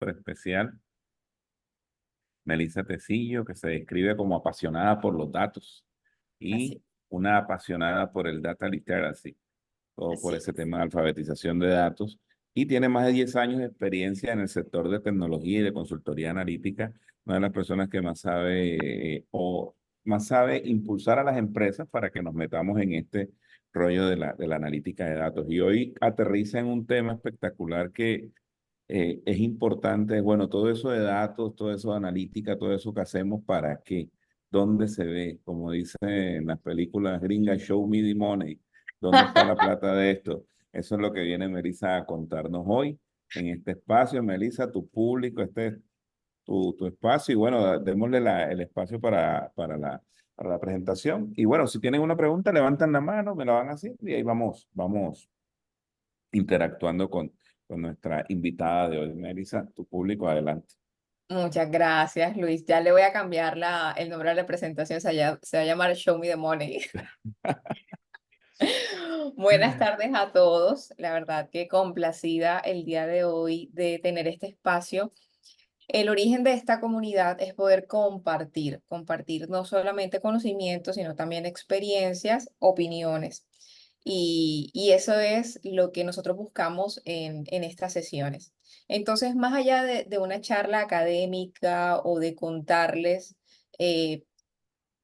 especial, Melissa Tecillo, que se describe como apasionada por los datos y Así, una apasionada por el data literacy, todo por así ese es. tema de alfabetización de datos. Y tiene más de 10 años de experiencia en el sector de tecnología y de consultoría analítica, una de las personas que más sabe o más sabe impulsar a las empresas para que nos metamos en este rollo de la analítica de datos. Y hoy aterriza en un tema espectacular que es importante, bueno, todo eso de datos, todo eso de analítica, todo eso que hacemos, ¿para qué? ¿Dónde se ve? Como dice en las películas gringas, show me the money. ¿Dónde está la plata de esto? Eso es lo que viene Melissa a contarnos hoy en este espacio. Melissa, tu público, este es tu espacio y bueno, démosle el espacio para la presentación. Y bueno, si tienen una pregunta, levantan la mano, me la van haciendo y ahí vamos interactuando con nuestra invitada de hoy. Melissa, tu público, adelante. Muchas gracias, Luis. Ya le voy a cambiar el nombre de la presentación. Se va a llamar Show Me the Money. Buenas tardes a todos. La verdad que complacida el día de hoy de tener este espacio. El origen de esta comunidad es poder compartir no solamente conocimientos, sino también experiencias, opiniones. Y eso es lo que nosotros buscamos en estas sesiones. Entonces, más allá de una charla académica o de contarles eh,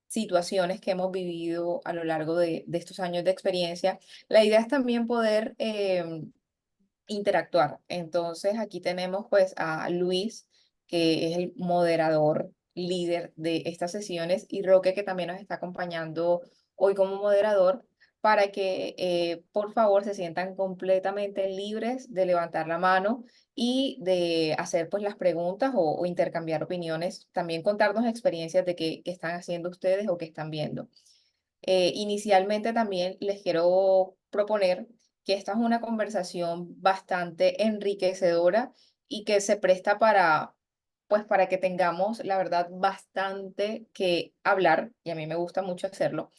situaciones que hemos vivido a lo largo de estos años de experiencia, la idea es también poder interactuar. Entonces, aquí tenemos pues a Luis, que es el moderador líder de estas sesiones, y Roque, que también nos está acompañando hoy como moderador, para que por favor se sientan completamente libres de levantar la mano y de hacer pues las preguntas o intercambiar opiniones, también contarnos experiencias de qué están haciendo ustedes o qué están viendo. Inicialmente también les quiero proponer que esta es una conversación bastante enriquecedora y que se presta pues para que tengamos, la verdad, bastante que hablar, y a mí me gusta mucho hacerlo.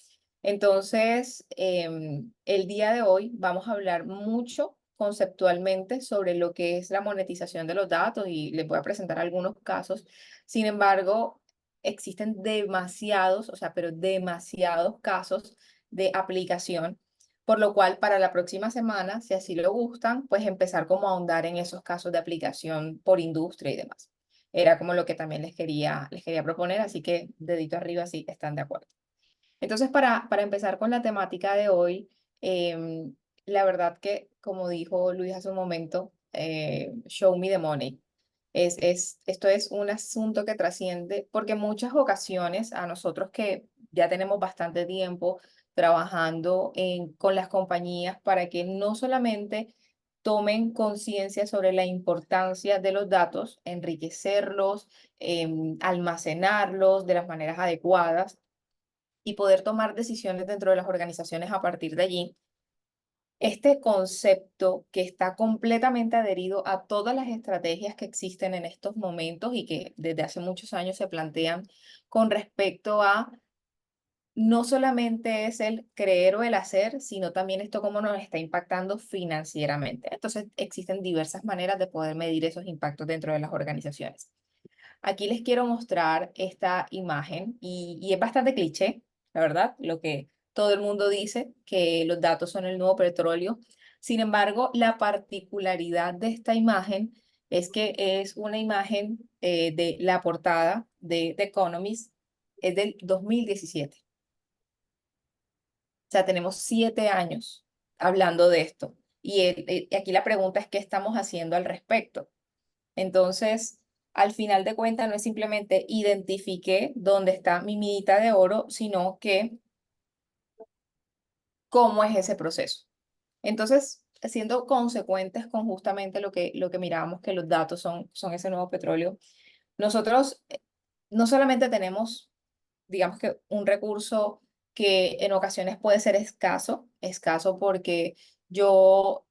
Entonces, el día de hoy vamos a hablar mucho conceptualmente sobre lo que es la monetización de los datos y les voy a presentar algunos casos. Sin embargo, existen demasiados, o sea, pero demasiados casos de aplicación, por lo cual para la próxima semana, si así lo gustan, pues empezar como a ahondar en esos casos de aplicación por industria y demás. Era como lo que también les quería proponer, así que dedito arriba si están de acuerdo. Entonces, para empezar con la temática de hoy, la verdad que, como dijo Luis hace un momento, show me the money. Esto es un asunto que trasciende, porque en muchas ocasiones a nosotros que ya tenemos bastante tiempo trabajando con las compañías para que no solamente tomen conciencia sobre la importancia de los datos, enriquecerlos, almacenarlos de las maneras adecuadas y poder tomar decisiones dentro de las organizaciones a partir de allí. Este concepto que está completamente adherido a todas las estrategias que existen en estos momentos y que desde hace muchos años se plantean con respecto a no solamente es el creer o el hacer, sino también esto cómo nos está impactando financieramente. Entonces, existen diversas maneras de poder medir esos impactos dentro de las organizaciones. Aquí les quiero mostrar esta imagen y es bastante cliché, la verdad, lo que todo el mundo dice, que los datos son el nuevo petróleo. Sin embargo, la particularidad de esta imagen es que es una imagen de la portada de The Economist, es del 2017. O sea, tenemos 7 años hablando de esto. Y aquí la pregunta es, ¿qué estamos haciendo al respecto? Entonces, al final de cuentas, no es simplemente identifiqué dónde está mi minita de oro, sino que cómo es ese proceso. Entonces, siendo consecuentes con justamente lo que mirábamos, que los datos son ese nuevo petróleo, nosotros no solamente tenemos, digamos que un recurso que en ocasiones puede ser escaso porque yo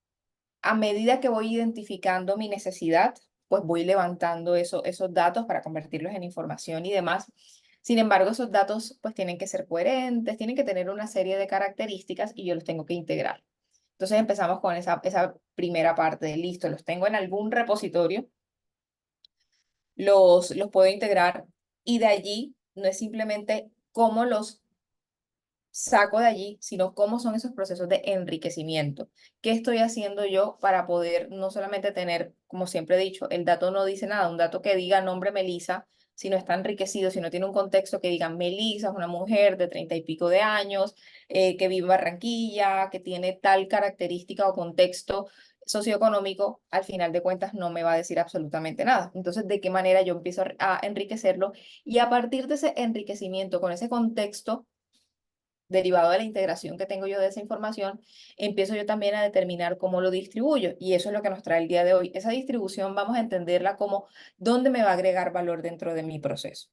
a medida que voy identificando mi necesidad, pues voy levantando esos datos para convertirlos en información y demás. Sin embargo, esos datos pues tienen que ser coherentes, tienen que tener una serie de características y yo los tengo que integrar. Entonces empezamos con esa primera parte de listo, los tengo en algún repositorio, los puedo integrar y de allí no es simplemente cómo los saco de allí, sino cómo son esos procesos de enriquecimiento. ¿Qué estoy haciendo yo para poder no solamente tener, como siempre he dicho, el dato no dice nada, un dato que diga nombre Melissa, si no está enriquecido, si no tiene un contexto que diga Melissa es una mujer de 30 y pico de años, que vive en Barranquilla, que tiene tal característica o contexto socioeconómico, al final de cuentas no me va a decir absolutamente nada. Entonces, ¿de qué manera yo empiezo a enriquecerlo? Y a partir de ese enriquecimiento, con ese contexto, derivado de la integración que tengo yo de esa información, empiezo yo también a determinar cómo lo distribuyo. Y eso es lo que nos trae el día de hoy. Esa distribución vamos a entenderla como dónde me va a agregar valor dentro de mi proceso.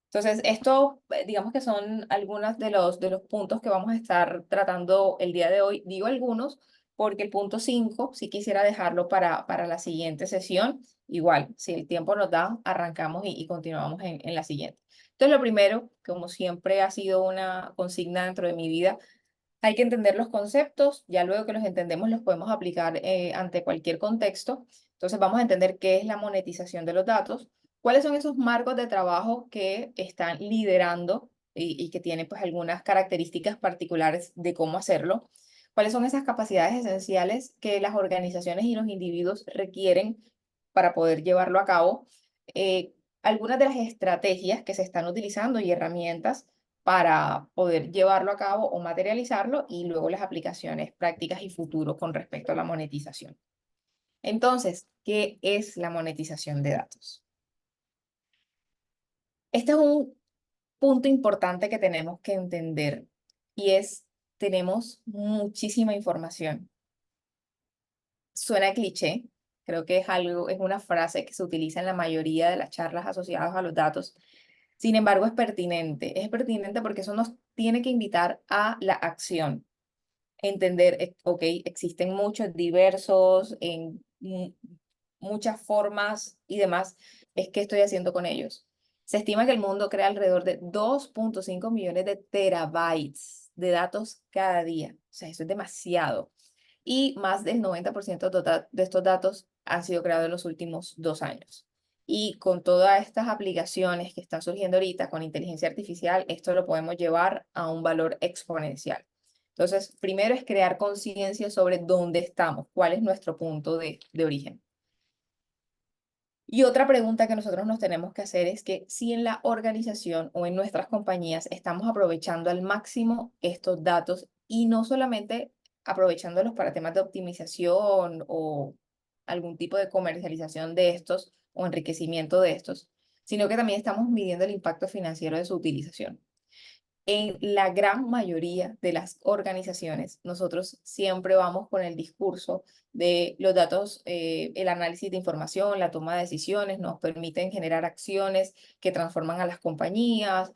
Entonces, esto, digamos que son algunos de los puntos que vamos a estar tratando el día de hoy. Digo algunos porque el punto 5 sí quisiera dejarlo para la siguiente sesión. Igual, si el tiempo nos da, arrancamos y continuamos en la siguiente. Entonces, lo primero, como siempre ha sido una consigna dentro de mi vida, hay que entender los conceptos. Ya luego que los entendemos, los podemos aplicar ante cualquier contexto. Entonces, vamos a entender qué es la monetización de los datos, cuáles son esos marcos de trabajo que están liderando y que tienen pues algunas características particulares de cómo hacerlo, cuáles son esas capacidades esenciales que las organizaciones y los individuos requieren para poder llevarlo a cabo, eh, algunas de las estrategias que se están utilizando y herramientas para poder llevarlo a cabo o materializarlo y luego las aplicaciones prácticas y futuros con respecto a la monetización. Entonces, ¿qué es la monetización de datos? Este es un punto importante que tenemos que entender y es, tenemos muchísima información. Suena cliché, creo que es algo, es una frase que se utiliza en la mayoría de las charlas asociadas a los datos. Sin embargo, es pertinente. Es pertinente porque eso nos tiene que invitar a la acción. Entender, ok, existen muchos diversos, en muchas formas y demás, es qué estoy haciendo con ellos. Se estima que el mundo crea alrededor de 2,5 millones de terabytes de datos cada día. O sea, eso es demasiado. Y más del 90% de estos datos han sido creados en los últimos 2 años. Y con todas estas aplicaciones que están surgiendo ahorita con inteligencia artificial, esto lo podemos llevar a un valor exponencial. Entonces, primero es crear conciencia sobre dónde estamos, cuál es nuestro punto de origen. Y otra pregunta que nosotros nos tenemos que hacer es que si en la organización o en nuestras compañías estamos aprovechando al máximo estos datos y no solamente aprovechándolos para temas de optimización o algún tipo de comercialización de estos o enriquecimiento de estos, sino que también estamos midiendo el impacto financiero de su utilización. En la gran mayoría de las organizaciones, nosotros siempre vamos con el discurso de los datos, el análisis de información, la toma de decisiones, nos permiten generar acciones que transforman a las compañías,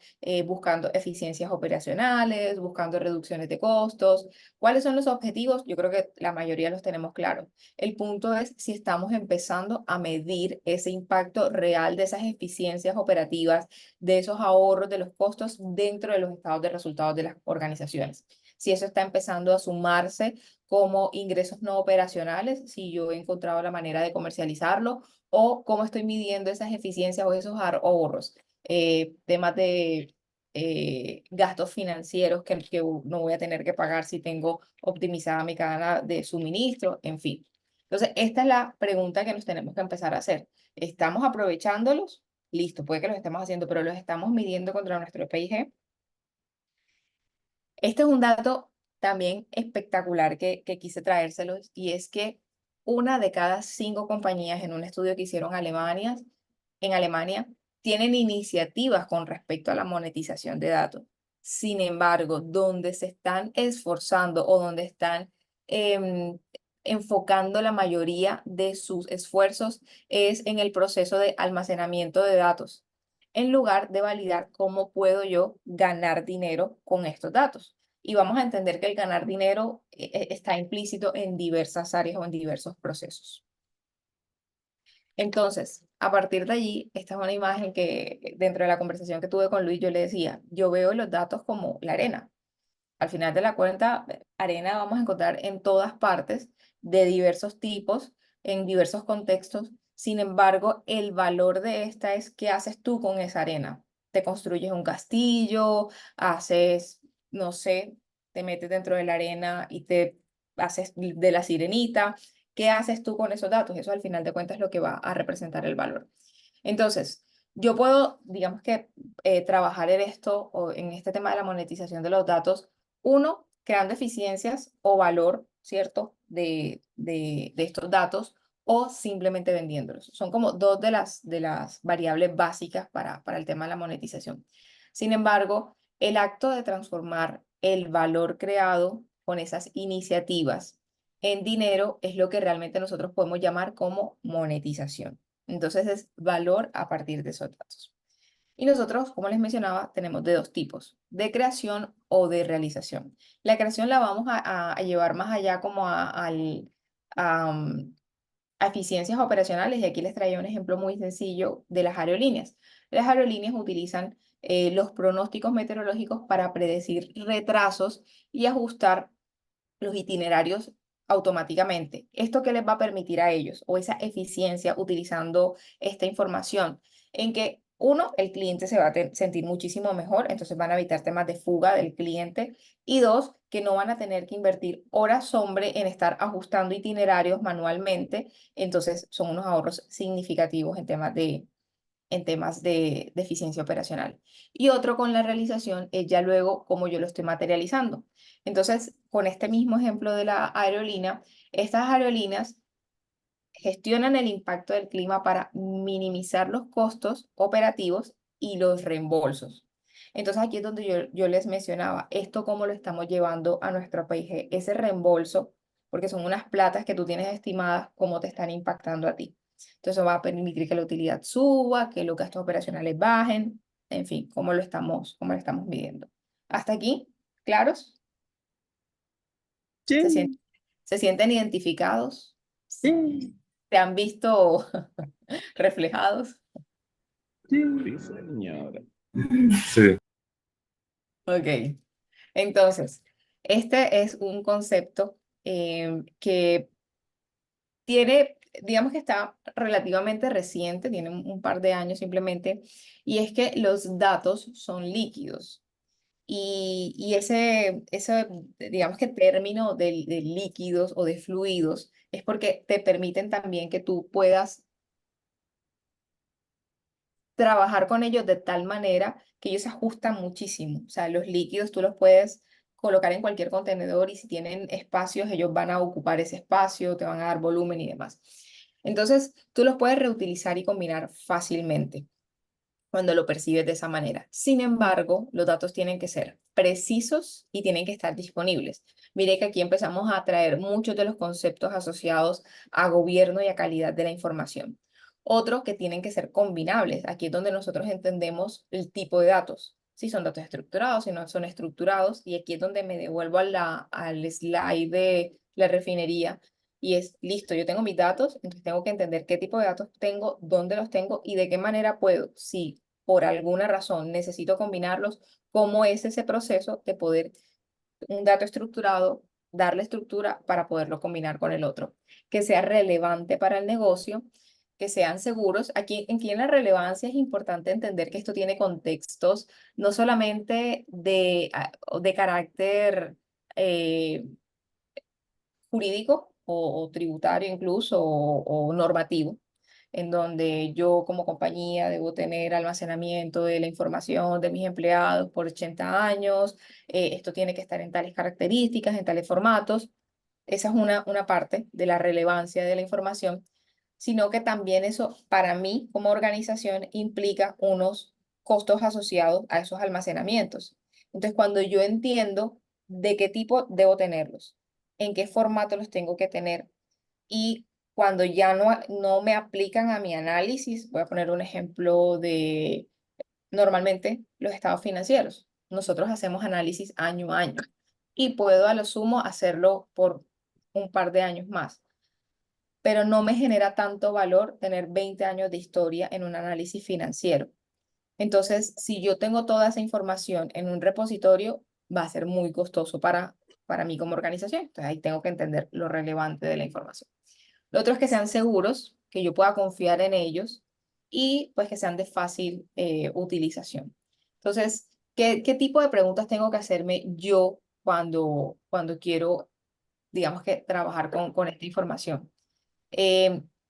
buscando eficiencias operacionales, buscando reducciones de costos. ¿Cuáles son los objetivos? Yo creo que la mayoría los tenemos claros. El punto es si estamos empezando a medir ese impacto real de esas eficiencias operativas, de esos ahorros de los costos dentro de los estados de resultados de las organizaciones. Si eso está empezando a sumarse como ingresos no operacionales, si yo he encontrado la manera de comercializarlo o cómo estoy midiendo esas eficiencias o esos ahorros. Temas de gastos financieros que no voy a tener que pagar si tengo optimizada mi cadena de suministro, en fin. Entonces, esta es la pregunta que nos tenemos que empezar a hacer. ¿Estamos aprovechándolos? Listo, puede que los estemos haciendo, pero los estamos midiendo contra nuestro PIG. Este es un dato también espectacular que quise traérselos y es que 1 de cada 5 compañías en un estudio que hicieron en Alemania tienen iniciativas con respecto a la monetización de datos. Sin embargo, donde se están esforzando o donde están em, enfocando la mayoría de sus esfuerzos es en el proceso de almacenamiento de datos, en lugar de validar cómo puedo yo ganar dinero con estos datos. Y vamos a entender que el ganar dinero está implícito en diversas áreas o en diversos procesos. Entonces, a partir de allí, esta es una imagen que dentro de la conversación que tuve con Luis, yo le decía, yo veo los datos como la arena. Al final de la cuenta, arena vamos a encontrar en todas partes, de diversos tipos, en diversos contextos. Sin embargo, el valor de esta es qué haces tú con esa arena. Te construyes un castillo, haces, no sé, te metes dentro de la arena y te haces de la sirenita. ¿Qué haces tú con esos datos? Eso al final de cuentas es lo que va a representar el valor. Entonces, yo puedo, digamos que, trabajar en esto o en este tema de la monetización de los datos, uno, creando eficiencias o valor, ¿cierto? De estos datos o simplemente vendiéndolos. Son como dos de las variables básicas para el tema de la monetización. Sin embargo, el acto de transformar el valor creado con esas iniciativas en dinero es lo que realmente nosotros podemos llamar como monetización. Entonces es valor a partir de esos datos. Y nosotros, como les mencionaba, tenemos de dos tipos, de creación o de realización. La creación la vamos a llevar más allá como a eficiencias operacionales y aquí les traía un ejemplo muy sencillo de las aerolíneas. Las aerolíneas utilizan los pronósticos meteorológicos para predecir retrasos y ajustar los itinerarios automáticamente. ¿Esto qué les va a permitir a ellos? O esa eficiencia utilizando esta información en que uno, el cliente se va a sentir muchísimo mejor, entonces van a evitar temas de fuga del cliente y dos, que no van a tener que invertir horas hombre en estar ajustando itinerarios manualmente, entonces son unos ahorros significativos en temas de eficiencia operacional. Y otro con la realización es ya luego cómo yo lo estoy materializando. Entonces, con este mismo ejemplo de la aerolínea, estas aerolíneas gestionan el impacto del clima para minimizar los costos operativos y los reembolsos. Entonces aquí es donde yo les mencionaba esto cómo lo estamos llevando a nuestro país, ese reembolso, porque son unas platas que tú tienes estimadas, cómo te están impactando a ti. Entonces eso va a permitir que la utilidad suba, que los gastos operacionales bajen, en fin, cómo lo estamos midiendo. ¿Hasta aquí? ¿Claros? ¿Se Sí, sienten, se sienten identificados? sí, ¿Se han visto reflejados? Sí, sí. señora. Sí. Ok, entonces, este es un concepto que tiene, digamos que está relativamente reciente, tiene un par de años simplemente, y es que los datos son líquidos. Y ese, digamos que término de líquidos o de fluidos es porque te permiten también que tú puedas trabajar con ellos de tal manera que ellos se ajustan muchísimo. O sea, los líquidos tú los puedes colocar en cualquier contenedor y si tienen espacios, ellos van a ocupar ese espacio, te van a dar volumen y demás. Entonces, tú los puedes reutilizar y combinar fácilmente cuando lo percibes de esa manera. Sin embargo, los datos tienen que ser precisos y tienen que estar disponibles. Mire que aquí empezamos a traer muchos de los conceptos asociados a gobierno y a calidad de la información. Otro que tienen que ser combinables. Aquí es donde nosotros entendemos el tipo de datos. Si son datos estructurados, si no son estructurados. Y aquí es donde me devuelvo al slide de la refinería. Y es, listo, yo tengo mis datos, entonces tengo que entender qué tipo de datos tengo, dónde los tengo y de qué manera puedo, si por alguna razón necesito combinarlos, cómo es ese proceso de poder un dato estructurado, darle estructura para poderlo combinar con el otro, que sea relevante para el negocio, que sean seguros. Aquí en la relevancia es importante entender que esto tiene contextos no solamente de carácter eh, jurídico o tributario incluso o normativo, en donde yo como compañía debo tener almacenamiento de la información de mis empleados por 80 años, esto tiene que estar en tales características, en tales formatos. Esa es una parte de la relevancia de la información, sino que también eso para mí como organización implica unos costos asociados a esos almacenamientos. Entonces, cuando yo entiendo de qué tipo debo tenerlos, en qué formato los tengo que tener y cuando ya no me aplican a mi análisis, voy a poner un ejemplo de normalmente los estados financieros. Nosotros hacemos análisis año a año y puedo a lo sumo hacerlo por un par de años más, pero no me genera tanto valor tener 20 años de historia en un análisis financiero. Entonces, si yo tengo toda esa información en un repositorio, va a ser muy costoso para mí como organización. Entonces, ahí tengo que entender lo relevante de la información. Lo otro es que sean seguros, que yo pueda confiar en ellos y pues que sean de fácil utilización. Entonces, ¿qué tipo de preguntas tengo que hacerme yo cuando quiero, digamos que, trabajar con esta información?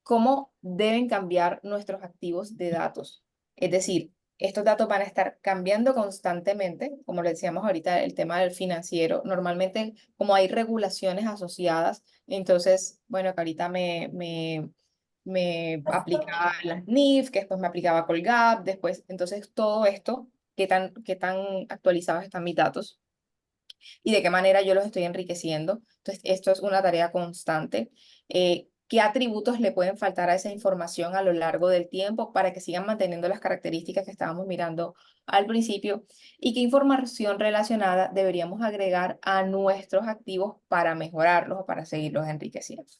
¿Cómo deben cambiar nuestros activos de datos? Es decir, estos datos van a estar cambiando constantemente, como le decíamos ahorita, el tema del financiero. Normalmente, como hay regulaciones asociadas, entonces, bueno, que ahorita me aplicaba las NIF, que después me aplicaba Colgap, después, entonces todo esto, qué tan actualizados están mis datos y de qué manera yo los estoy enriqueciendo. Entonces, esto es una tarea constante. ¿Qué atributos le pueden faltar a esa información a lo largo del tiempo para que sigan manteniendo las características que estábamos mirando al principio? ¿Y qué información relacionada deberíamos agregar a nuestros activos para mejorarlos o para seguirlos enriqueciendo?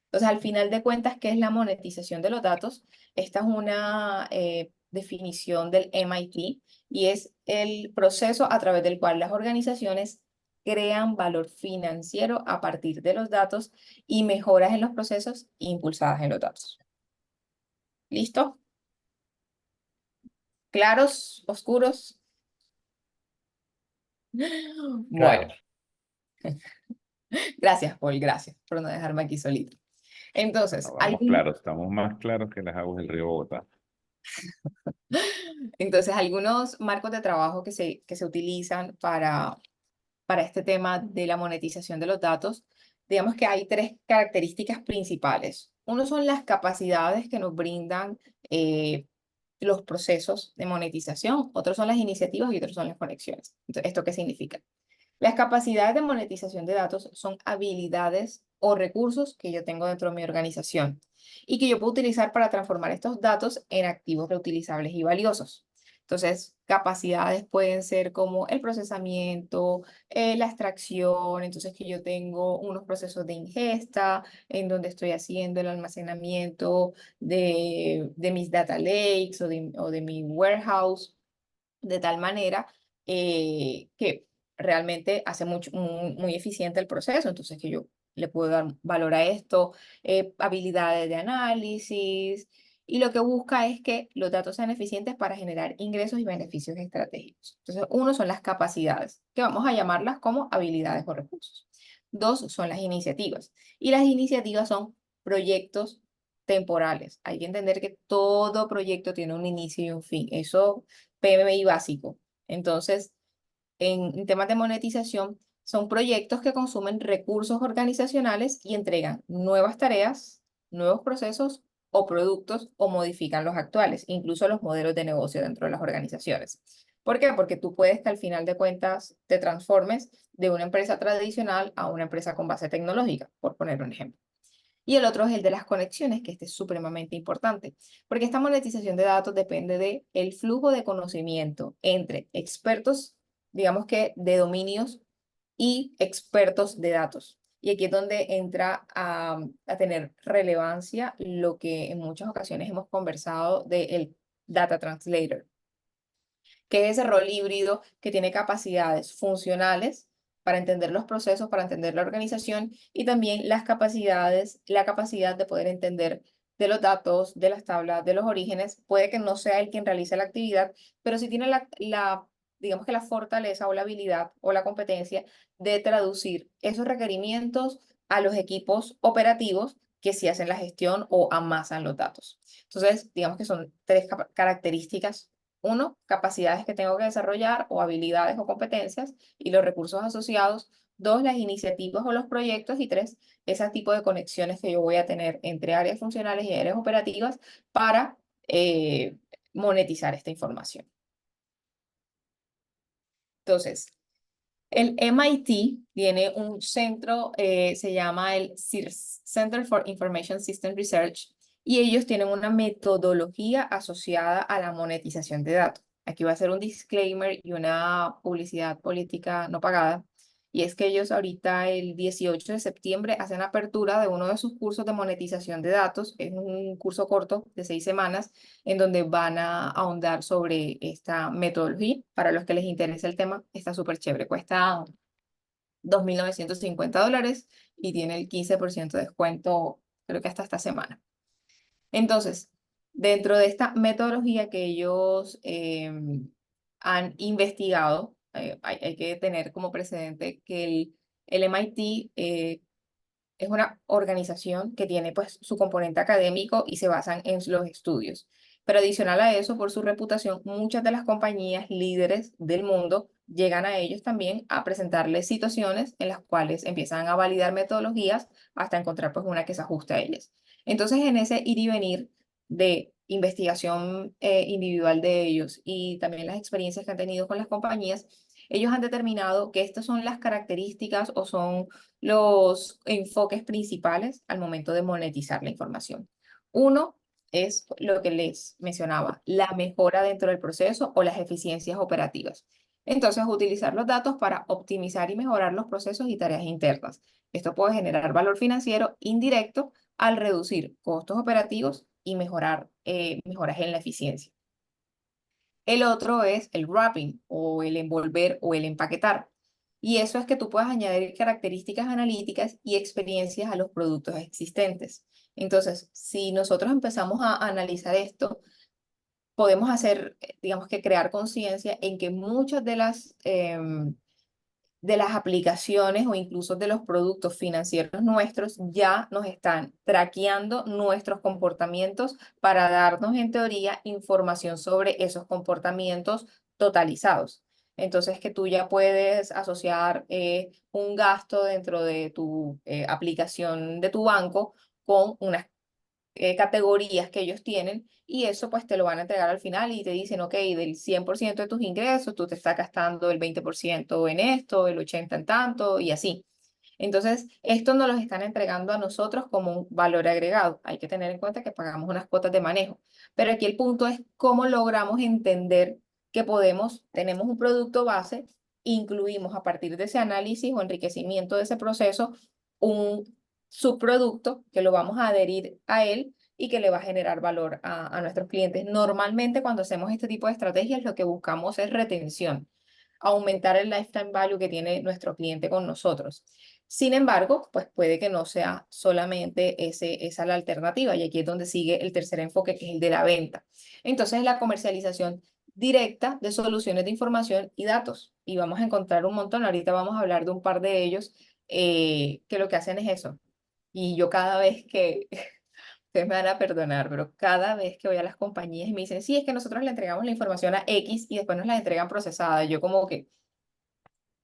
Entonces, al final de cuentas, ¿qué es la monetización de los datos? Esta es una definición del MIT y es el proceso a través del cual las organizaciones crean valor financiero a partir de los datos y mejoras en los procesos impulsadas en los datos. ¿Listo? ¿Claros? ¿Oscuros? Bueno, Claro. gracias, Paul, gracias por no dejarme aquí solito. Entonces, No, vamos claros, estamos más claros que las aguas del río Bogotá. algunos marcos de trabajo que se utilizan para este tema de la monetización de los datos, digamos que hay tres características principales. Uno son las capacidades que nos brindan los procesos de monetización, otros son las iniciativas y otros son las conexiones. Entonces, ¿esto qué significa? Las capacidades de monetización de datos son habilidades o recursos que yo tengo dentro de mi organización y que yo puedo utilizar para transformar estos datos en activos reutilizables y valiosos. Entonces, capacidades pueden ser como el procesamiento, la extracción, entonces que yo tengo unos procesos de ingesta en donde estoy haciendo el almacenamiento de mis data lakes o de mi warehouse de tal manera que realmente hace muy eficiente el proceso. Entonces, que yo le puedo dar valor a esto, habilidades de análisis, y lo que busca es que los datos sean eficientes para generar ingresos y beneficios estratégicos. Entonces, uno son las capacidades, que vamos a llamarlas como habilidades o recursos. Dos son las iniciativas, y las iniciativas son proyectos temporales. Hay que entender que todo proyecto tiene un inicio y un fin. Eso PMI básico. Entonces, en temas de monetización, son proyectos que consumen recursos organizacionales y entregan nuevas tareas, nuevos procesos o productos o modifican los actuales, incluso los modelos de negocio dentro de las organizaciones. ¿Por qué? Porque tú puedes que al final de cuentas te transformes de una empresa tradicional a una empresa con base tecnológica, por poner un ejemplo. Y el otro es el de las conexiones, que este es supremamente importante, porque esta monetización de datos depende del flujo de conocimiento entre expertos, digamos que de dominios, y expertos de datos. Y aquí es donde entra a tener relevancia lo que en muchas ocasiones hemos conversado del data translator, que es ese rol híbrido que tiene capacidades funcionales para entender los procesos, para entender la organización y también la capacidad de poder entender de los datos, de las tablas, de los orígenes. Puede que no sea el quien realice la actividad, pero sí tiene digamos que la fortaleza o la habilidad o la competencia de traducir esos requerimientos a los equipos operativos que sí hacen la gestión o amasan los datos. Entonces, digamos que son tres características: uno, capacidades que tengo que desarrollar o habilidades o competencias y los recursos asociados. Dos, las iniciativas o los proyectos. Y tres, ese tipo de conexiones que yo voy a tener entre áreas funcionales y áreas operativas para monetizar esta información. Entonces, el MIT tiene un centro, se llama el CIRS, Center for Information System Research, y ellos tienen una metodología asociada a la monetización de datos. Aquí va a ser un disclaimer y una publicidad política no pagada. Y es que ellos ahorita el 18 de septiembre hacen apertura de uno de sus cursos de monetización de datos. Es un curso corto de 6 semanas en donde van a ahondar sobre esta metodología. Para los que les interese el tema, está súper chévere. Cuesta $2.950 y tiene el 15% de descuento creo que hasta esta semana. Entonces, dentro de esta metodología que ellos han investigado, hay que tener como precedente que el MIT es una organización que tiene pues su componente académico y se basan en los estudios. Pero adicional a eso, por su reputación, muchas de las compañías líderes del mundo llegan a ellos también a presentarles situaciones en las cuales empiezan a validar metodologías hasta encontrar pues una que se ajuste a ellas. Entonces, en ese ir y venir de investigación individual de ellos y también las experiencias que han tenido con las compañías, ellos han determinado que estas son las características o son los enfoques principales al momento de monetizar la información. Uno es lo que les mencionaba, la mejora dentro del proceso o las eficiencias operativas. Entonces, utilizar los datos para optimizar y mejorar los procesos y tareas internas. Esto puede generar valor financiero indirecto al reducir costos operativos y mejorar mejoras en la eficiencia. El otro es el wrapping o el envolver o el empaquetar. Y eso es que tú puedas añadir características analíticas y experiencias a los productos existentes. Entonces, si nosotros empezamos a analizar esto, podemos hacer, digamos que crear conciencia en que muchas de las aplicaciones o incluso de los productos financieros nuestros ya nos están traqueando nuestros comportamientos para darnos en teoría información sobre esos comportamientos totalizados. Entonces que tú ya puedes asociar un gasto dentro de tu aplicación de tu banco con unas categorías que ellos tienen y eso pues te lo van a entregar al final y te dicen, ok, del 100% de tus ingresos, tú te estás gastando el 20% en esto, el 80% en tanto y así. Entonces, esto nos lo están entregando a nosotros como un valor agregado. Hay que tener en cuenta que pagamos unas cuotas de manejo. Pero aquí el punto es cómo logramos entender que tenemos un producto base, incluimos a partir de ese análisis o enriquecimiento de ese proceso un subproducto que lo vamos a adherir a él y que le va a generar valor a nuestros clientes. Normalmente cuando hacemos este tipo de estrategias lo que buscamos es retención, aumentar el lifetime value que tiene nuestro cliente con nosotros. Sin embargo, pues puede que no sea solamente esa la alternativa y aquí es donde sigue el tercer enfoque que es el de la venta. Entonces la comercialización directa de soluciones de información y datos y vamos a encontrar un montón. Ahorita vamos a hablar de un par de ellos que lo que hacen es eso. Y yo cada vez que, ustedes me van a perdonar, pero cada vez que voy a las compañías y me dicen, sí, es que nosotros le entregamos la información a X y después nos la entregan procesada. Y yo como que,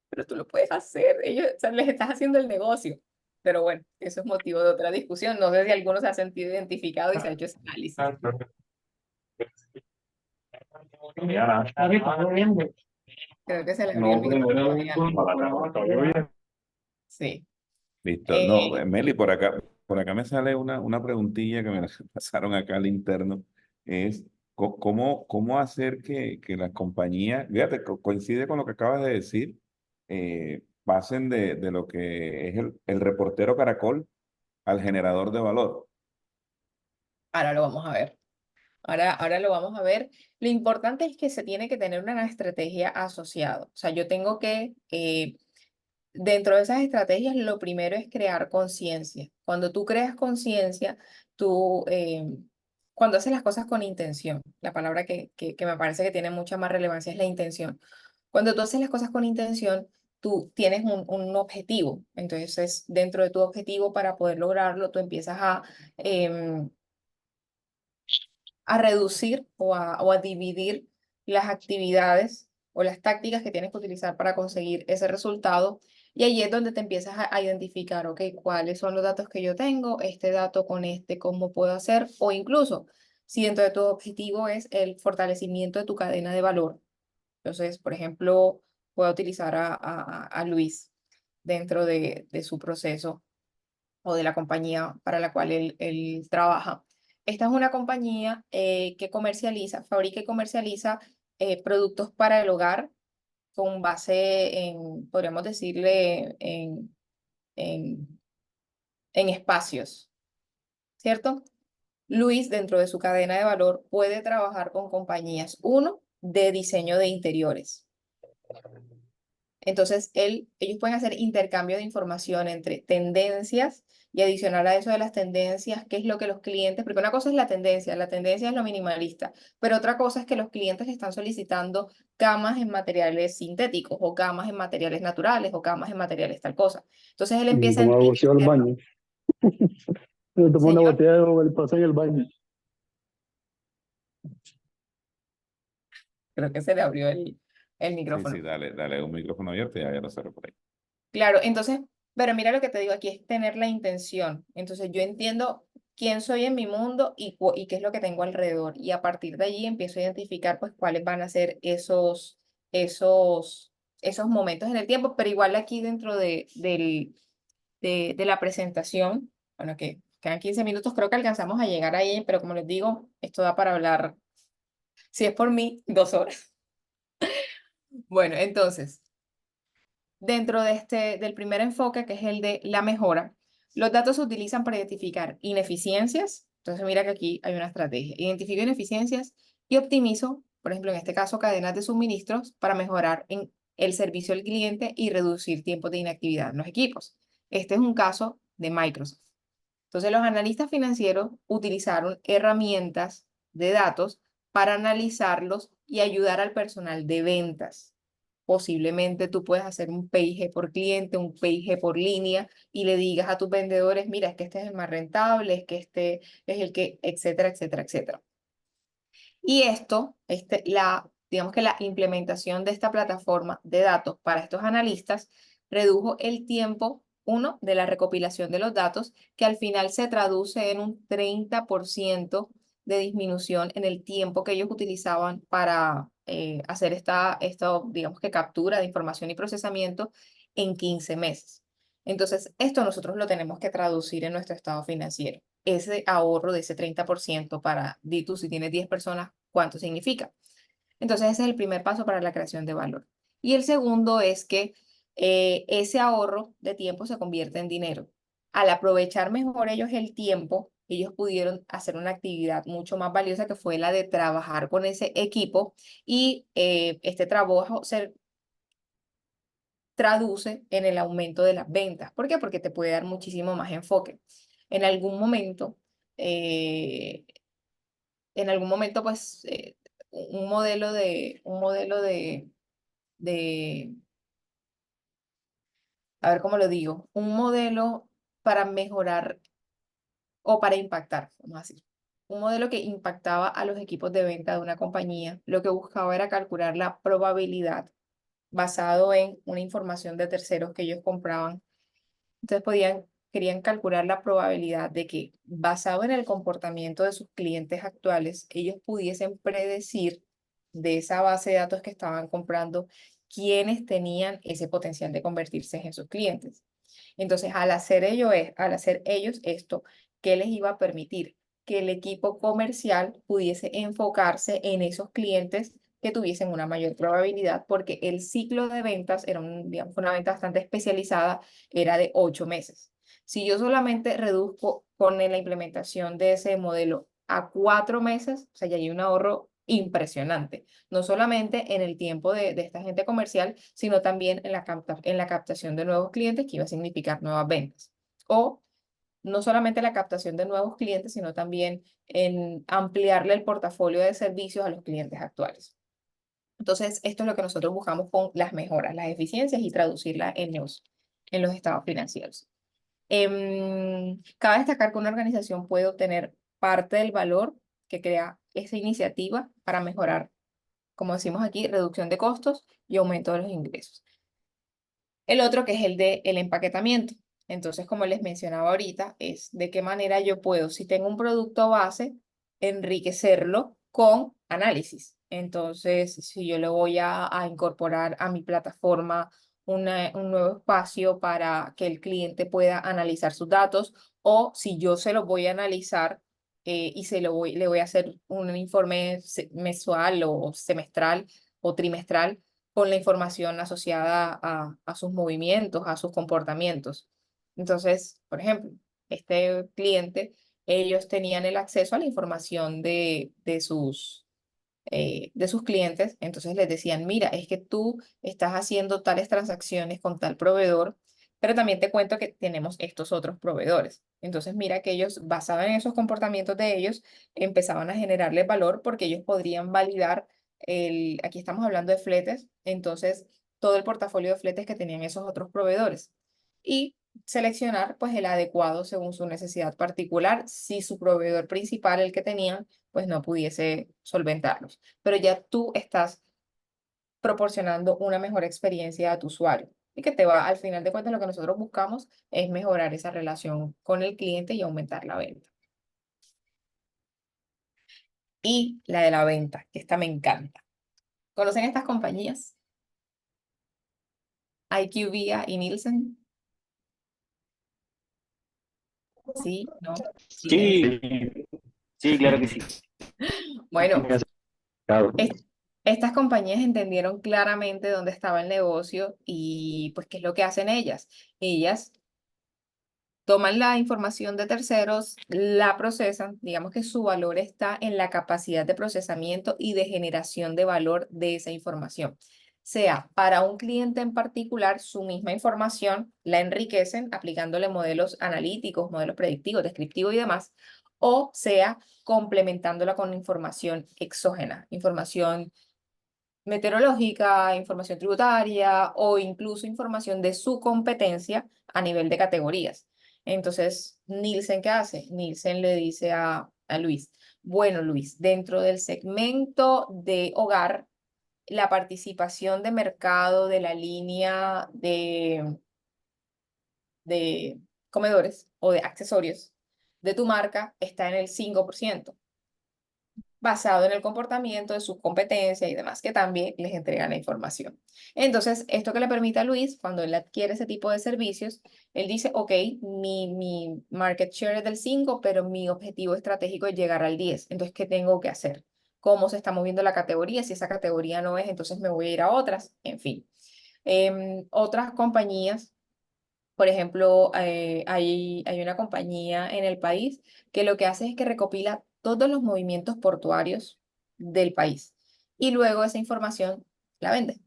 pero tú lo puedes hacer, ellos, o sea, les estás haciendo el negocio. Pero bueno, eso es motivo de otra discusión. No sé si alguno se ha sentido identificado y se ha hecho ese análisis. Creo que se le abrió el micrófono. Sí. Listo. No, Meli, por acá me sale una preguntilla que me la pasaron acá al interno. Es cómo hacer que las compañías, fíjate, coincide con lo que acabas de decir, pasen de lo que es el reportero caracol al generador de valor. Ahora lo vamos a ver. Ahora lo vamos a ver. Lo importante es que se tiene que tener una estrategia asociada. O sea, yo tengo que, dentro de esas estrategias, lo primero es crear conciencia. Cuando tú creas conciencia, tú, cuando haces las cosas con intención, la palabra que me parece que tiene mucha más relevancia es la intención. Cuando tú haces las cosas con intención, tú tienes un objetivo. Entonces, dentro de tu objetivo, para poder lograrlo, tú empiezas a reducir o a dividir las actividades o las tácticas que tienes que utilizar para conseguir ese resultado. Y ahí es donde te empiezas a identificar, ok, cuáles son los datos que yo tengo, este dato con este, cómo puedo hacer, o incluso si dentro de tu objetivo es el fortalecimiento de tu cadena de valor. Entonces, por ejemplo, puedo utilizar a Luis dentro de su proceso o de la compañía para la cual él trabaja. Esta es una compañía que fabrica y comercializa productos para el hogar con base en, podríamos decirle, en, en espacios, ¿cierto? Luis, dentro de su cadena de valor, puede trabajar con compañías, uno, de diseño de interiores. Entonces, ellos pueden hacer intercambio de información entre tendencias Y adicional a eso de las tendencias, ¿qué es lo que los clientes? Porque una cosa es la tendencia es lo minimalista, pero otra cosa es que los clientes están solicitando camas en materiales sintéticos o camas en materiales naturales o camas en materiales tal cosa. Entonces él empieza a Como negocio al enriquecerlo. baño. Se toma una Señor, botella de agua y pasa en el baño. creo que se le abrió el Sí, micrófono. sí, dale un micrófono abierto y ya lo cerro por ahí. Claro, entonces, pero mira lo que te digo aquí es tener la intención. Entonces yo entiendo quién soy en mi mundo y qué es lo que tengo alrededor. Y a partir de allí empiezo a identificar pues cuáles van a ser esos, esos momentos en el tiempo. Pero igual aquí dentro de la presentación, bueno, que quedan 15 minutos, creo que alcanzamos a llegar ahí, pero como les digo, esto da para hablar, si es por mí, 2 horas. Bueno, entonces, dentro de del primer enfoque, que es el de la mejora, los datos se utilizan para identificar ineficiencias. Entonces, mira que aquí hay una estrategia. Identifico ineficiencias y optimizo, por ejemplo, en este caso, cadenas de suministros para mejorar en el servicio al cliente y reducir tiempos de inactividad en los equipos. Este es un caso de Microsoft. Entonces, los analistas financieros utilizaron herramientas de datos para analizarlos y ayudar al personal de ventas. Posiblemente tú puedes hacer un PIG por cliente, un PIG por línea y le digas a tus vendedores, mira, es que este es el más rentable, es que este es el que, etcétera, etcétera, etcétera. Y esto, digamos que la implementación de esta plataforma de datos para estos analistas redujo el tiempo, uno, de la recopilación de los datos, que al final se traduce en un 30% de disminución en el tiempo que ellos utilizaban para hacer digamos que captura de información y procesamiento en 15 meses. Entonces, esto nosotros lo tenemos que traducir en nuestro estado financiero. Ese ahorro de ese 30% para, di tú, si tienes 10 personas, ¿cuánto significa? Entonces, ese es el primer paso para la creación de valor. Y el segundo es que ese ahorro de tiempo se convierte en dinero. Al aprovechar mejor ellos el tiempo, ellos pudieron hacer una actividad mucho más valiosa que fue la de trabajar con ese equipo y este trabajo se traduce en el aumento de las ventas. ¿Por qué? Porque te puede dar muchísimo más enfoque. En algún momento, eh, pues, de, a ver cómo lo digo, un modelo para mejorar o para impactar, vamos a decir. Un modelo que impactaba a los equipos de venta de una compañía, lo que buscaba era calcular la probabilidad basado en una información de terceros que ellos compraban. Entonces querían calcular la probabilidad de que, basado en el comportamiento de sus clientes actuales, ellos pudiesen predecir de esa base de datos que estaban comprando quiénes tenían ese potencial de convertirse en sus clientes. Entonces, al hacer ellos esto, ¿qué les iba a permitir? Que el equipo comercial pudiese enfocarse en esos clientes que tuviesen una mayor probabilidad, porque el ciclo de ventas era digamos, una venta bastante especializada, era de 8 meses. Si yo solamente reduzco con la implementación de ese modelo a 4 meses, o sea, ya hay un ahorro impresionante, no solamente en el tiempo de esta gente comercial, sino también en la captación de nuevos clientes, que iba a significar nuevas ventas. O no solamente la captación de nuevos clientes, sino también en ampliarle el portafolio de servicios a los clientes actuales. Entonces, esto es lo que nosotros buscamos con las mejoras, las eficiencias y traducirlas en los estados financieros. Cabe destacar que una organización puede obtener parte del valor que crea esa iniciativa para mejorar, como decimos aquí, reducción de costos y aumento de los ingresos. El otro que es el de el empaquetamiento. Entonces, como les mencionaba ahorita, es de qué manera yo puedo, si tengo un producto base, enriquecerlo con análisis. Entonces, si yo le voy a incorporar a mi plataforma un nuevo espacio para que el cliente pueda analizar sus datos, o si yo se los voy a analizar y le voy a hacer un informe mensual o semestral o trimestral con la información asociada a sus movimientos, a sus comportamientos. Entonces, por ejemplo, este cliente, ellos tenían el acceso a la información de sus clientes, entonces les decían, mira, es que tú estás haciendo tales transacciones con tal proveedor Pero también te cuento que tenemos estos otros proveedores. Entonces, mira que ellos, basados en esos comportamientos de ellos, empezaban a generarle valor porque ellos podrían validar aquí estamos hablando de fletes, entonces todo el portafolio de fletes que tenían esos otros proveedores. Y seleccionar pues el adecuado según su necesidad particular, si su proveedor principal, el que tenían, pues no pudiese solventarlos. Pero ya tú estás proporcionando una mejor experiencia a tu usuario. Y que te va, al final de cuentas, lo que nosotros buscamos es mejorar esa relación con el cliente y aumentar la venta. Y la de la venta, que esta me encanta. ¿Conocen estas compañías? IQVIA y Nielsen. ¿Sí? ¿No? Sí, ¿Silencio? sí, claro que sí. Bueno, Claro. estas compañías entendieron claramente dónde estaba el negocio y pues qué es lo que hacen ellas. Ellas toman la información de terceros, la procesan, digamos que su valor está en la capacidad de procesamiento y de generación de valor de esa información. Sea para un cliente en particular, su misma información la enriquecen aplicándole modelos analíticos, modelos predictivos, descriptivos y demás, o sea, complementándola con información exógena, información meteorológica, información tributaria o incluso información de su competencia a nivel de categorías. Entonces, Nielsen, ¿qué hace? Nielsen le dice a Luis, bueno, Luis, dentro del segmento de hogar, la participación de mercado de la línea de comedores o de accesorios de tu marca está en el 5%, basado en el comportamiento de su competencia y demás, que también les entregan la información. Entonces, esto que le permite a Luis, cuando él adquiere ese tipo de servicios, él dice, ok, mi market share es del 5, pero mi objetivo estratégico es llegar al 10. Entonces, ¿qué tengo que hacer? ¿Cómo se está moviendo la categoría? Si esa categoría no es, entonces me voy a ir a otras, en fin. Otras compañías, por ejemplo, hay una compañía en el país que lo que hace es que recopila todos los movimientos portuarios del país y luego esa información la vende.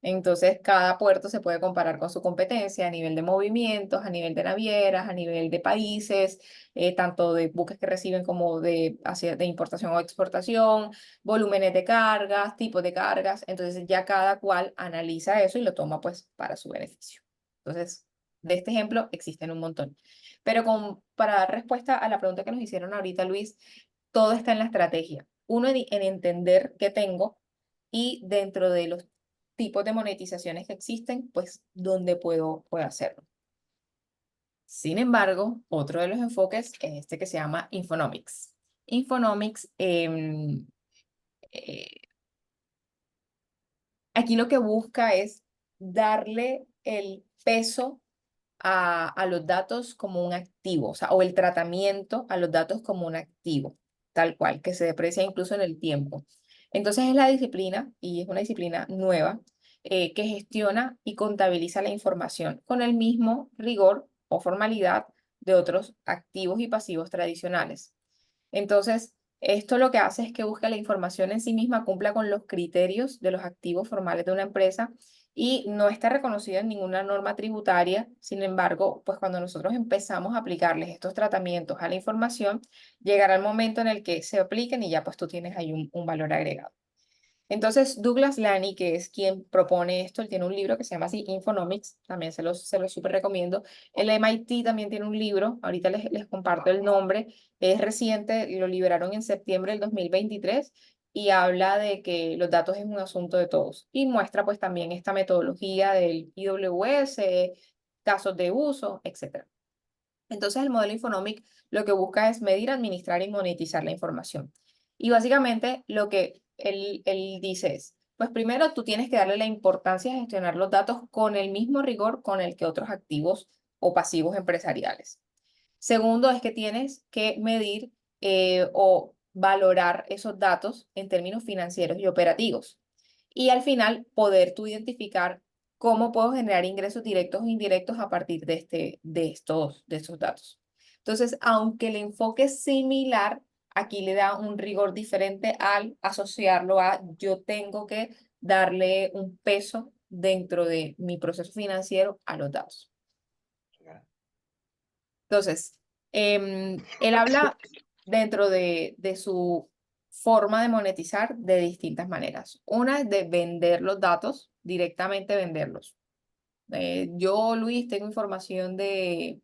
Entonces, cada puerto se puede comparar con su competencia a nivel de movimientos, a nivel de navieras, a nivel de países, tanto de buques que reciben como de importación o exportación, volúmenes de cargas, tipos de cargas. Entonces, ya cada cual analiza eso y lo toma pues para su beneficio. Entonces, de este ejemplo existen un montón. Pero para dar respuesta a la pregunta que nos hicieron ahorita, Luis, todo está en la estrategia. Uno en entender qué tengo y dentro de los tipos de monetizaciones que existen, pues dónde puedo hacerlo. Sin embargo, otro de los enfoques es este que se llama Infonomics. Infonomics, eh, aquí lo que busca es darle el peso a los datos como un activo, o sea, o el tratamiento a los datos como un activo, tal cual, que se deprecia incluso en el tiempo. Entonces es la disciplina, y es una disciplina nueva, que gestiona y contabiliza la información con el mismo rigor o formalidad de otros activos y pasivos tradicionales. Entonces, esto lo que hace es que busca la información en sí misma, cumpla con los criterios de los activos formales de una empresa y no está reconocido en ninguna norma tributaria. Sin embargo, pues cuando nosotros empezamos a aplicarles estos tratamientos a la información, llegará el momento en el que se apliquen y ya pues tú tienes ahí un valor agregado. Entonces, Douglas Lani, que es quien propone esto, él tiene un libro que se llama así, Infonomics, también se los súper recomiendo. El MIT también tiene un libro, ahorita les comparto el nombre, es reciente, lo liberaron en septiembre del 2023 y habla de que los datos es un asunto de todos y muestra pues también esta metodología del IWS, casos de uso, etc. Entonces, el modelo Infonomic lo que busca es medir, administrar y monetizar la información. Y básicamente lo que él dice es, pues primero tú tienes que darle la importancia a gestionar los datos con el mismo rigor con el que otros activos o pasivos empresariales. Segundo es que tienes que medir o valorar esos datos en términos financieros y operativos. Y al final poder tú identificar cómo puedo generar ingresos directos o indirectos a partir de estos datos. Entonces, aunque el enfoque es similar, aquí le da un rigor diferente al asociarlo a yo tengo que darle un peso dentro de mi proceso financiero a los datos. Entonces, él habla dentro de su forma de monetizar de distintas maneras. Una es de vender los datos, directamente venderlos. Yo, Luis, tengo información de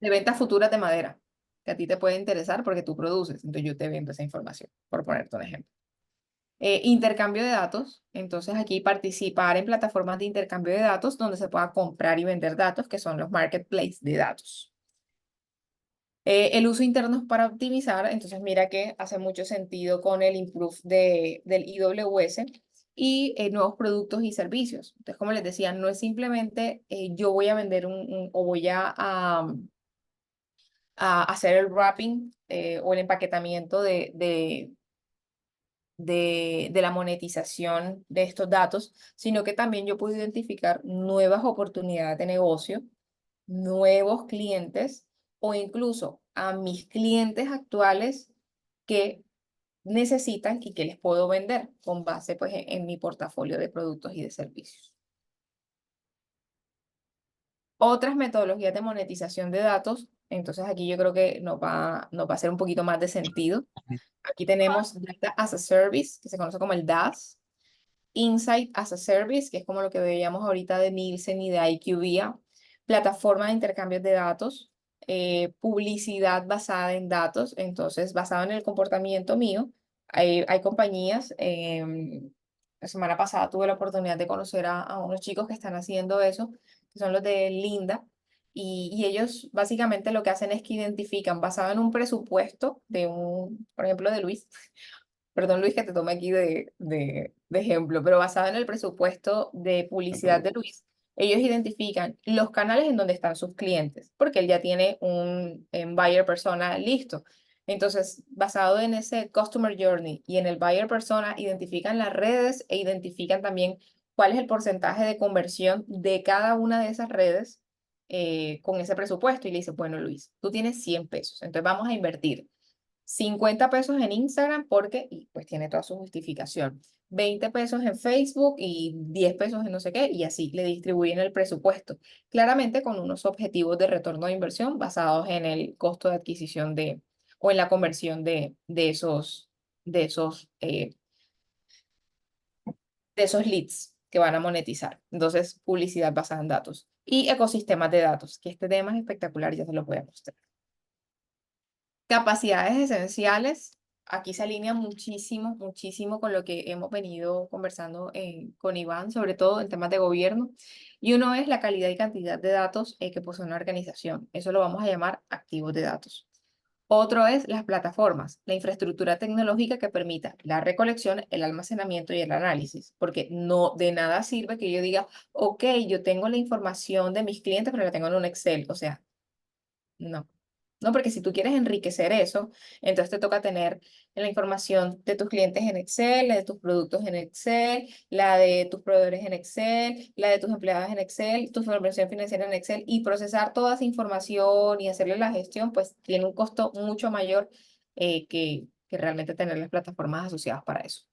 ventas futuras de madera, que a ti te puede interesar porque tú produces, entonces yo te vendo esa información, por ponerte un ejemplo. Intercambio de datos, entonces aquí participar en plataformas de intercambio de datos donde se pueda comprar y vender datos, que son los marketplaces de datos. El uso interno para optimizar, entonces mira que hace mucho sentido con el improve del IWS y nuevos productos y servicios. Entonces, como les decía, no es simplemente yo voy a vender o voy a hacer el wrapping o el empaquetamiento de la monetización de estos datos, sino que también yo puedo identificar nuevas oportunidades de negocio, nuevos clientes o incluso a mis clientes actuales que necesitan y que les puedo vender con base pues en mi portafolio de productos y de servicios. Otras metodologías de monetización de datos, entonces aquí yo creo que nos va a hacer un poquito más de sentido. Aquí tenemos Data as a Service, que se conoce como el DaaS, Insight as a Service, que es como lo que veíamos ahorita de Nielsen y de IQVIA, plataforma de intercambios de datos, publicidad basada en datos, entonces basado en el comportamiento mío. Hay compañías, la semana pasada tuve la oportunidad de conocer a unos chicos que están haciendo eso, que son los de Linda, y ellos básicamente lo que hacen es que identifican, basado en un presupuesto por ejemplo, de Luis, perdón Luis que te tome aquí de ejemplo, pero basado en el presupuesto de publicidad de Luis, ellos identifican los canales en donde están sus clientes, porque él ya tiene un buyer persona listo. Entonces, basado en ese customer journey y en el buyer persona, identifican las redes e identifican también cuál es el porcentaje de conversión de cada una de esas redes con ese presupuesto. Y le dice, bueno, Luis, tú tienes 100 pesos, entonces vamos a invertir 50 pesos en Instagram porque y pues tiene toda su justificación. 20 pesos en Facebook y 10 pesos en no sé qué, y así le distribuyen el presupuesto. Claramente con unos objetivos de retorno de inversión basados en el costo de adquisición o en la conversión de esos leads que van a monetizar. Entonces, publicidad basada en datos. Y ecosistemas de datos, que este tema es espectacular, ya se lo voy a mostrar. Capacidades esenciales, aquí se alinea muchísimo, muchísimo con lo que hemos venido conversando con Iván, sobre todo en temas de gobierno. Y uno es la calidad y cantidad de datos que posee una organización. Eso lo vamos a llamar activos de datos. Otro es las plataformas, la infraestructura tecnológica que permita la recolección, el almacenamiento y el análisis, porque no de nada sirve que yo diga, ok, yo tengo la información de mis clientes, pero la tengo en un Excel. O sea, no. No, porque si tú quieres enriquecer eso, entonces te toca tener la información de tus clientes en Excel, la de tus productos en Excel, la de tus proveedores en Excel, la de tus empleados en Excel, tu información financiera en Excel y procesar toda esa información y hacerle la gestión, pues tiene un costo mucho mayor que realmente tener las plataformas asociadas para eso.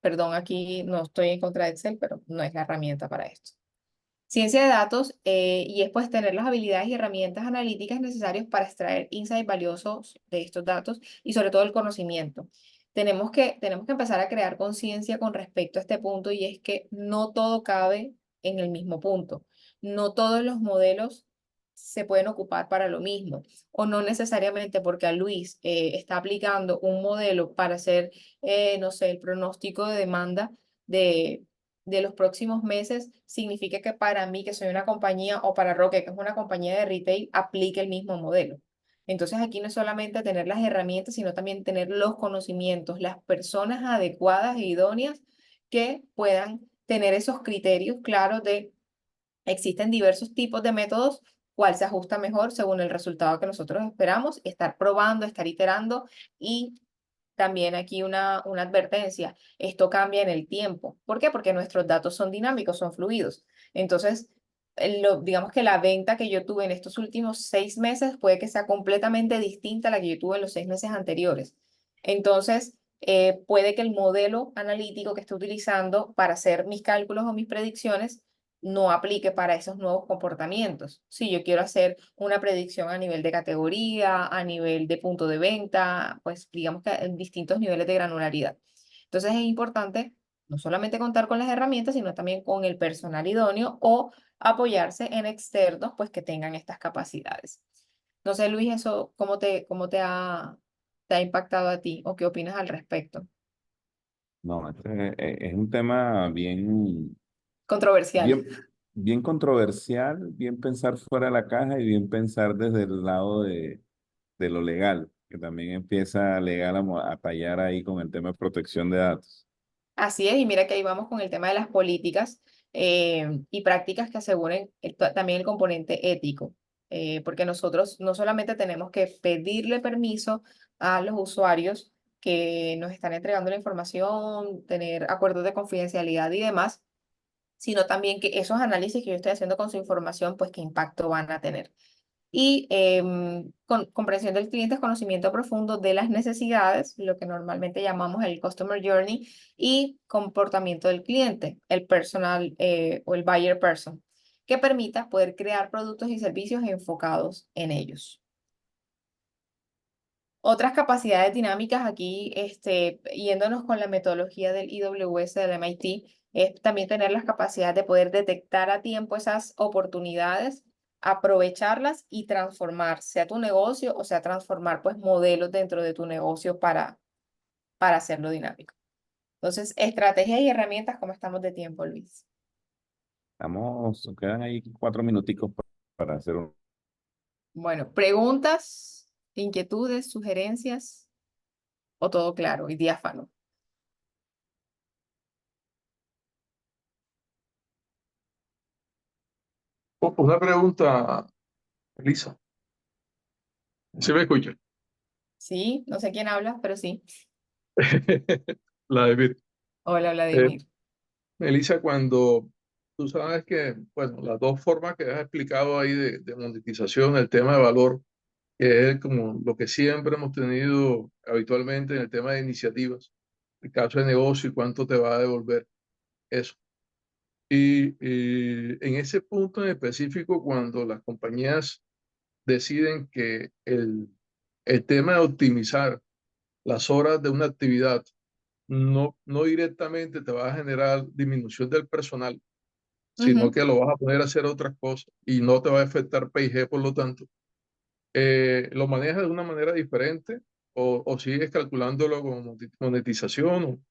Perdón, aquí no estoy en contra de Excel, pero no es la herramienta para esto. Ciencia de datos y es pues tener las habilidades y herramientas analíticas necesarias para extraer insights valiosos de estos datos y sobre todo el conocimiento. Tenemos que empezar a crear conciencia con respecto a este punto y es que no todo cabe en el mismo punto. No todos los modelos se pueden ocupar para lo mismo o no necesariamente porque a Luis está aplicando un modelo para hacer, no sé, el pronóstico de demanda de los próximos meses, significa que para mí, que soy una compañía, o para Roque, que es una compañía de retail, aplique el mismo modelo. Entonces aquí no es solamente tener las herramientas, sino también tener los conocimientos, las personas adecuadas e idóneas que puedan tener esos criterios claros de existen diversos tipos de métodos, cuál se ajusta mejor según el resultado que nosotros esperamos, estar probando, estar iterando y también aquí una advertencia, esto cambia en el tiempo. ¿Por qué? Porque nuestros datos son dinámicos, son fluidos. Entonces, digamos que la venta que yo tuve en estos últimos 6 meses puede que sea completamente distinta a la que yo tuve en los 6 meses anteriores. Entonces, puede que el modelo analítico que esté utilizando para hacer mis cálculos o mis predicciones no aplique para esos nuevos comportamientos. Si yo quiero hacer una predicción a nivel de categoría, a nivel de punto de venta, pues digamos que en distintos niveles de granularidad. Entonces es importante no solamente contar con las herramientas, sino también con el personal idóneo o apoyarse en externos, pues que tengan estas capacidades. No sé, Luis, eso, ¿cómo te ha impactado a ti o qué opinas al respecto? No, es un tema Controversial. bien, bien controversial, bien pensar fuera de la caja y bien pensar desde el lado de lo legal, que también empieza legal a tallar ahí con el tema de protección de datos. Así es, y mira que ahí vamos con el tema de las políticas y prácticas que aseguren también el componente ético, porque nosotros no solamente tenemos que pedirle permiso a los usuarios que nos están entregando la información, tener acuerdos de confidencialidad y demás, sino también que esos análisis que yo estoy haciendo con su información, pues qué impacto van a tener. Y con comprensión del cliente es conocimiento profundo de las necesidades, lo que normalmente llamamos el Customer Journey, y comportamiento del cliente, el personal o el buyer person, que permita poder crear productos y servicios enfocados en ellos. Otras capacidades dinámicas aquí, yéndonos con la metodología del IWS del MIT, es también tener las capacidades de poder detectar a tiempo esas oportunidades, aprovecharlas y transformar, sea tu negocio o sea transformar pues modelos dentro de tu negocio para hacerlo dinámico. Entonces, estrategias y herramientas, ¿cómo estamos de tiempo, Luis? Quedan ahí 4 minuticos para hacer un... Bueno, preguntas, inquietudes, sugerencias o todo claro y diáfano. Una pregunta, Elisa. ¿Sí me escucha? Sí, no sé quién habla, pero sí. La de Vir. Hola, Eh, Vladimir. Elisa, cuando tú sabes que, bueno, las dos formas que has explicado ahí de monetización, el tema de valor, que es como lo que siempre hemos tenido habitualmente en el tema de iniciativas, el caso de negocio y cuánto te va a devolver eso. Y en ese punto en específico, cuando las compañías deciden que el tema de optimizar las horas de una actividad no directamente te va a generar disminución del personal, sino Ujú. que lo vas a poder hacer otras cosas y no te va a afectar P&G, por lo tanto. ¿Lo manejas de una manera diferente o sigues calculándolo como monetización?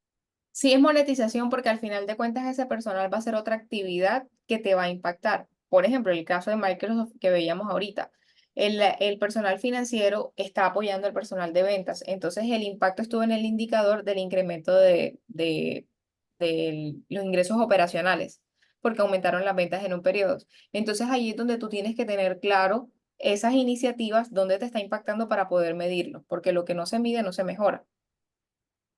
Sí es monetización porque al final de cuentas ese personal va a hacer otra actividad que te va a impactar. Por ejemplo, el caso de Microsoft que veíamos ahorita. El personal financiero está apoyando al personal de ventas. Entonces el impacto estuvo en el indicador del incremento de los ingresos operacionales porque aumentaron las ventas en un periodo. Entonces ahí es donde tú tienes que tener claro esas iniciativas, dónde te está impactando para poder medirlo, porque lo que no se mide no se mejora.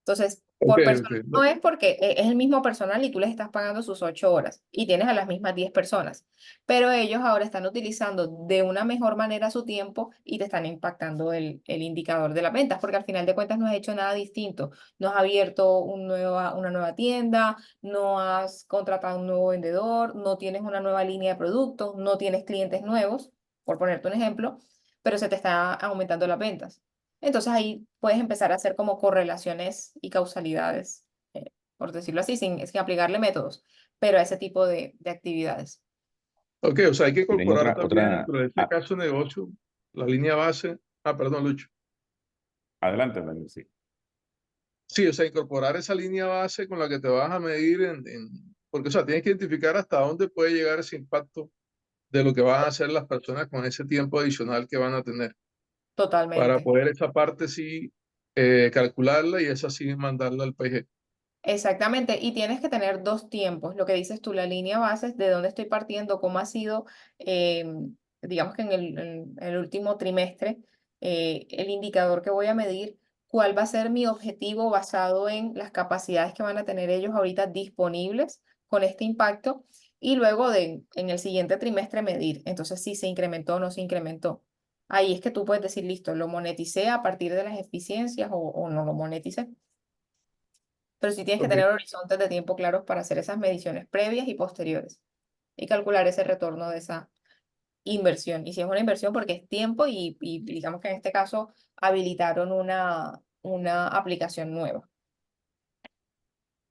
Entonces, Ok, por ok. persona no es porque es el mismo personal y tú les estás pagando sus 8 horas y tienes a las mismas 10 personas, pero ellos ahora están utilizando de una mejor manera su tiempo y te están impactando el indicador de las ventas, porque al final de cuentas no has hecho nada distinto, no has abierto una nueva tienda, no has contratado un nuevo vendedor, no tienes una nueva línea de productos, no tienes clientes nuevos, por ponerte un ejemplo, pero se te está aumentando las ventas. Entonces ahí puedes empezar a hacer como correlaciones y causalidades, por decirlo así, sin aplicarle métodos, pero a ese tipo de actividades. Ok, o sea, hay que Miren, incorporar también dentro de este ah, caso de negocio la línea base. Ah, perdón, Lucho. adelante, Daniel, sí. Sí, o sea, incorporar esa línea base con la que te vas a medir porque, o sea, tienes que identificar hasta dónde puede llegar ese impacto de lo que van a hacer las personas con ese tiempo adicional que van a tener, para Totalmente. poder esa parte sí calcularla y esa sí mandarla al PG. Exactamente, y tienes que tener dos tiempos, lo que dices tú, la línea base, de dónde estoy partiendo, cómo ha sido, digamos que en el último trimestre, el indicador que voy a medir, cuál va a ser mi objetivo basado en las capacidades que van a tener ellos ahorita disponibles con este impacto, y luego en el siguiente trimestre medir, entonces si se incrementó o no se incrementó. Ahí es que tú puedes decir, listo, lo moneticé a partir de las eficiencias o no lo moneticé. Pero sí tienes que Ok, tener horizontes de tiempo claros para hacer esas mediciones previas y posteriores. y calcular ese retorno de esa inversión. Y si es una inversión porque es tiempo y digamos que en este caso habilitaron una aplicación nueva.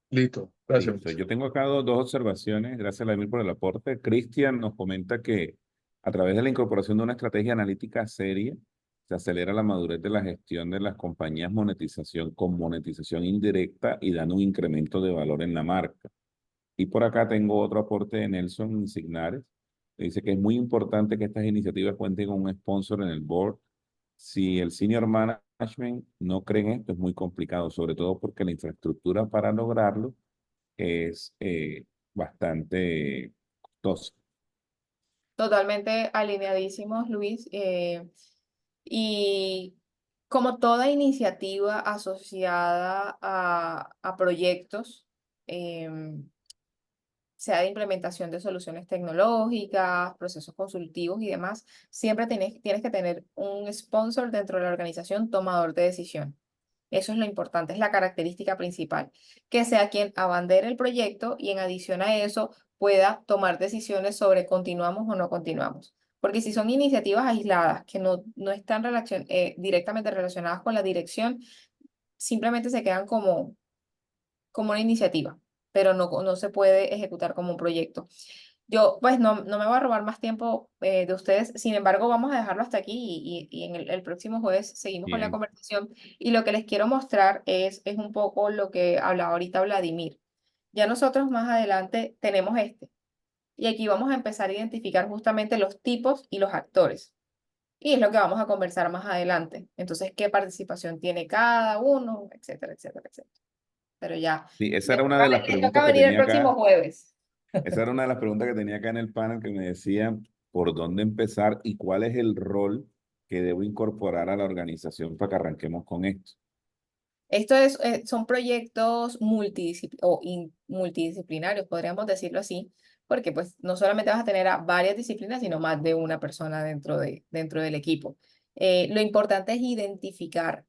Listo. Gracias. Listo. Yo tengo acá dos observaciones. Gracias, Vladimir, por el aporte. Cristian nos comenta que a través de la incorporación de una estrategia analítica seria, se acelera la madurez de la gestión de las compañías monetización con monetización indirecta y dando un incremento de valor en la marca. Y por acá tengo otro aporte de Nelson Signares. Dice que es muy importante que estas iniciativas cuenten con un sponsor en el board. Si el senior management no cree en esto, es muy complicado, sobre todo porque la infraestructura para lograrlo es bastante costosa. Totalmente alineadísimos, Luis. Y como toda iniciativa asociada a proyectos, sea de implementación de soluciones tecnológicas, procesos consultivos y demás, siempre tienes que tener un sponsor dentro de la organización tomador de decisión. Eso es lo importante, es la característica principal, que sea quien abandere el proyecto y en adición a eso pueda tomar decisiones sobre continuamos o no continuamos. Porque si son iniciativas aisladas que no están directamente relacionadas con la dirección, simplemente se quedan como una iniciativa, pero no se puede ejecutar como un proyecto. Yo, pues, no me voy a robar más tiempo de ustedes. Sin embargo, vamos a dejarlo hasta aquí y en el próximo jueves seguimos con la Bien. conversación. Y lo que les quiero mostrar es un poco lo que hablaba ahorita Vladimir. Ya nosotros más adelante tenemos este. Y aquí vamos a empezar a identificar justamente los tipos y los actores. Y es lo que vamos a conversar más adelante. Entonces, qué participación tiene cada uno, etcétera, etcétera, etcétera. Pero ya, Sí, esa era una de las les toca preguntas que venir el tenía próximo acá. jueves. Esa era una de las preguntas que tenía acá en el panel que me decían por dónde empezar y cuál es el rol que debo incorporar a la organización para que arranquemos con esto. Son proyectos multidisciplinarios, podríamos decirlo así, porque pues no solamente vas a tener a varias disciplinas, sino más de una persona dentro del equipo. Lo importante es identificar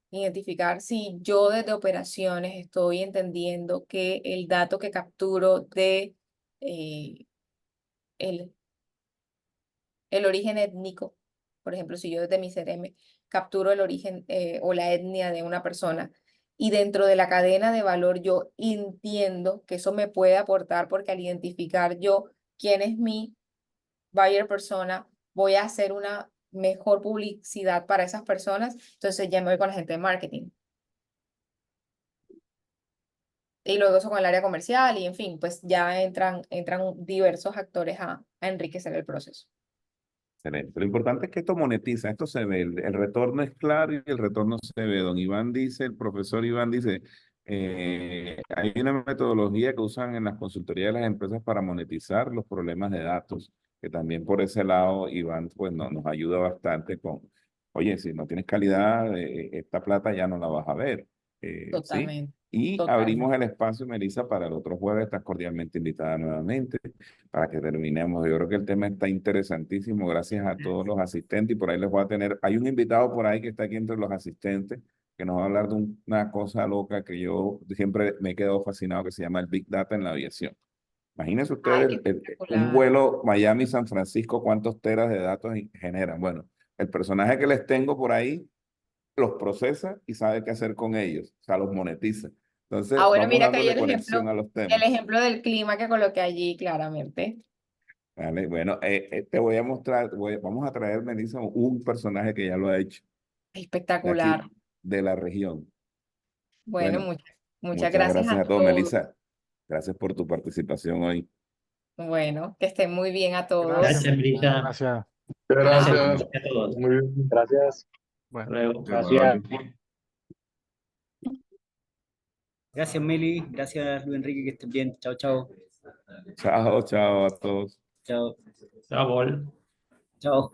si yo desde operaciones estoy entendiendo que el dato que capturo de eh, el, el origen étnico, por ejemplo, si yo desde mi CRM capturo el origen o la etnia de una persona y dentro de la cadena de valor yo entiendo que eso me puede aportar porque al identificar yo quién es mi buyer persona, voy a hacer una mejor publicidad para esas personas, entonces ya me voy con la gente de marketing. Y luego eso con el área comercial y en fin, pues ya entran diversos actores a enriquecer el proceso. Excelente. Lo importante es que esto monetiza, esto se ve, el retorno es claro y el retorno se ve. Don Iván dice, el profesor Iván dice, hay una metodología que usan en las consultorías de las empresas para monetizar los problemas de datos, que también por ese lado Iván pues nos ayuda bastante con, oye, si no tienes calidad, esta plata ya no la vas a ver, ¿sí? Totalmente, Y abrimos totalmente. el espacio, Melissa, para el otro jueves, estás cordialmente invitada nuevamente para que terminemos. Yo creo que el tema está interesantísimo, gracias a todos los asistentes y por ahí les voy a tener, hay un invitado por ahí que está aquí entre los asistentes que nos va a hablar de una cosa loca que yo siempre me he quedado fascinado que se llama el Big Data en la aviación. Imagínense Ay, ustedes qué un espectacular. vuelo Miami-San Francisco, cuántos teras de datos generan. Bueno, el personaje que les tengo por ahí los procesa y sabe qué hacer con ellos, o sea, los monetiza. Entonces, Ah, bueno, vamos mira que hay dándole conexión a los el temas. ejemplo del clima que coloqué allí claramente. Vale, bueno, te voy a mostrar, vamos a traer, Melissa, un personaje que ya lo ha hecho, de Espectacular. aquí, de la región. Bueno, Bueno, muchas muchas gracias gracias a a todos, todos. Melissa. Gracias por tu participación hoy. Bueno, que estén muy bien a todos. Gracias, Melissa. Gracias. Gracias Gracias. a todos. Muy bien. Gracias. Hasta luego. Gracias. Gracias, Meli. Gracias, Luis Enrique, que estés bien. Chao, chao. Chao, chao a todos. Chao. Chao, Paul. Chao.